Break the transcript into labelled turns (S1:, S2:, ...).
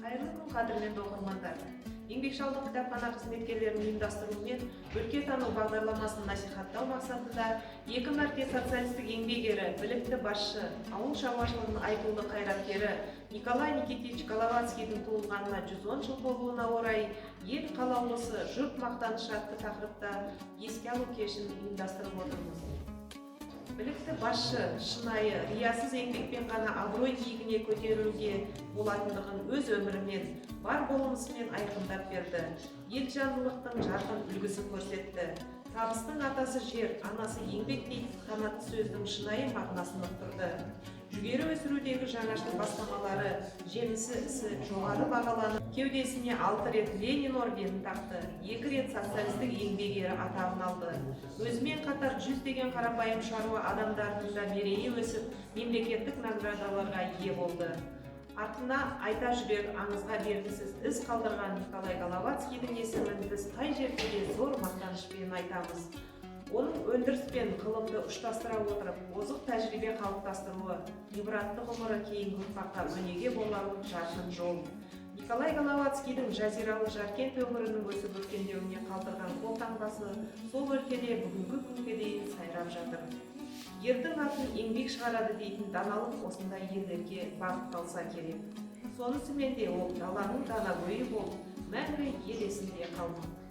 S1: Қайырлы күн, қадірменді оқырмандар. Еңбекшілдік кітапхана қызметкерлерінің ұйымдастыруымен өлкетану бағдарламасын насихаттау мақсатында 2 мәрте социалистік еңбек ері, білікті басшы, ауыл шаруашылығының айтулы қайраткері Николай Никитич Головацкийдің туылғанына 110 жыл болуына орай ел қалаулысы жұрт мақтанышы атты тақырыпта еске алу кешін ұйымдастырып отырмыз. Білікті басшы шынайы, риясыз еңбекпен ғана абырой биігіне көтерілуге болатындығын өз өмірімен, бар болмысымен айқындап берді. Елжандылықтың жарқын үлгісі көрсетті. Табыстың атасы жер, анасы еңбек дейтін қанатты сөздің шынайы мағынасын ұқтырды. Жүгері өсірудегі жаңашыл бастамалары, жемісі ісі жоғары бағаланып, кеудесіне 6 рет Ленин орденін тақты, 2 рет социалистік еңбек ері атағын алды. Өзімен қатар 100 қарапайым шаруа адамдардың да мерейі өсіп, мемлекеттік наградаларға ие болды. Артына айта жүрер аңызға бергісіз із қалдырған Николай Головацкийдің есімін біз қай жерде де зор мақтанышпен айтамыз. Оның өндіріс пен ғылымды ұштастыра отырып, озық тәжірибе қалыптастыруы, ғибратты ғұмыры кейінгі ұрпаққа өнеге боларлық жарқын жол. Николай Головацкийдің жазиралы Жаркент өңірінің өсіп өркендеуіне қалдырған қолтаңбасы сол өлкеде бүгінгі күнге дейін сайрап жатыр. Ердің атын еңбек шығарады дейтін даналық осындай ерлерге бағытталса керек. Сонысымен де ол даланың данагөйі болып, мәңгі ел есінде қалмақ.